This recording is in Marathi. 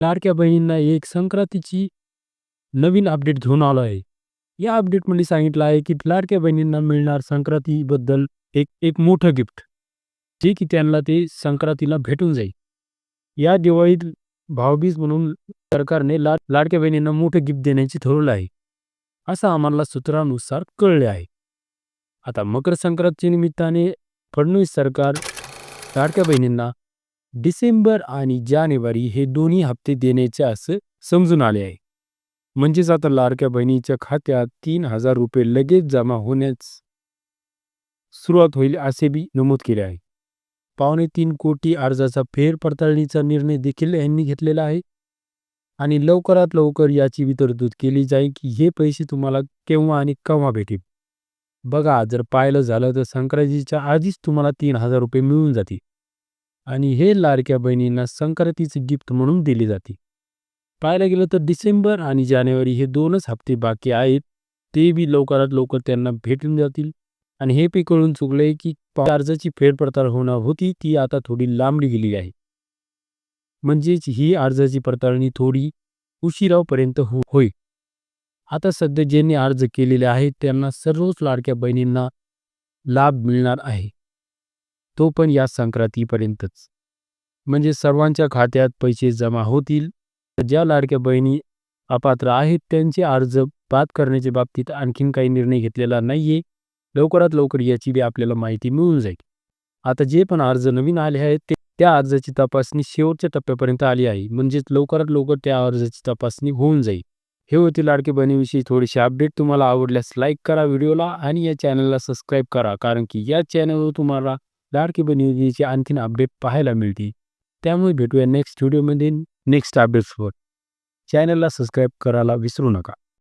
लाडक्या बहिणींना एक संक्रांतीची नवीन अपडेट घेऊन आलो आहे. या अपडेटमध्ये सांगितलं आहे, की लाडक्या बहिणींना मिळणार संक्रांतीबद्दल एक एक मोठं गिफ्ट, जे की त्यांना ते संक्रांतीला भेटून जाईल. या दिवाळीत भाऊबीज म्हणून सरकारने लाडक्या बहिणींना मोठं गिफ्ट देण्याचे ठरवलं आहे, असं आम्हाला सूत्रानुसार कळले आहे. आता मकर संक्रांती निमित्ताने फडणवीस सरकार लाडक्या बहिणींना डिसेंबर आणि जानेवारी हे दोन्ही हप्ते देण्याचे असं समजून आले आहे. म्हणजेच आता लाडक्या बहिणीच्या खात्यात ₹3000 लगेच जमा होण्यास सुरुवात होईल असे बी नमूद केले आहे. 2.25 कोटी अर्जाचा फेरपडताळणीचा निर्णय देखील यांनी घेतलेला आहे आणि लवकरात लवकर याची बी तरतूद केली जाईल, की हे पैसे तुम्हाला केव्हा आणि केव्हा भेटेल. बघा, जर पाहिलं झालं तर संक्रांतीच्या आधीच तुम्हाला ₹3000 मिळून जातील आणि हे लाडक्या बहिणींना संक्रांतीचे गिफ्ट म्हणून दिले जाते. पाहायला गेलं तर डिसेंबर आणि जानेवारी हे 2च हप्ते बाकी आहेत. ते बी लवकरात लवकर त्यांना भेटून जातील आणि हे बी कळून चुकलंय, की अर्जाची फेरपडताळ होणार होती, ती आता थोडी लांबली गेलेली आहे. म्हणजेच ही अर्जाची पडताळणी थोडी उशिरापर्यंत होईल. आता सध्या ज्यांनी अर्ज केलेले आहेत त्यांना सर्वच लाडक्या बहिणींना लाभ मिळणार आहे. तो पण या संक्रांतीपर्यंतच. म्हणजे सर्वांच्या खात्यात पैसे जमा होतील. ज्या लाडक्या बहिणी अपात्र आहेत त्यांचे अर्ज बाद करण्याच्या बाबतीत आणखीन काही निर्णय घेतलेला नाहीये. लवकरात लवकर याची बी आपल्याला माहिती मिळून जाईल. आता जे पण अर्ज नवीन आले आहेत त्या अर्जाची तपासणी शेवटच्या टप्प्यापर्यंत आली आहे. म्हणजेच लवकरात लवकर त्या अर्जाची तपासणी होऊन जाईल. हे होते लाडकी बहिणीविषयी थोडीशी अपडेट. तुम्हाला आवडल्यास लाईक करा व्हिडिओला आणि या चॅनलला सबस्क्राईब करा, कारण की या चॅनलवर तुम्हाला लाडकी बहिणीची आणखीन अपडेट पाहायला मिळतील. त्यामुळे भेटूया नेक्स्ट व्हिडिओमध्ये नेक्स्ट अपडेट्सवर. चॅनलला सबस्क्राईब करायला विसरू नका.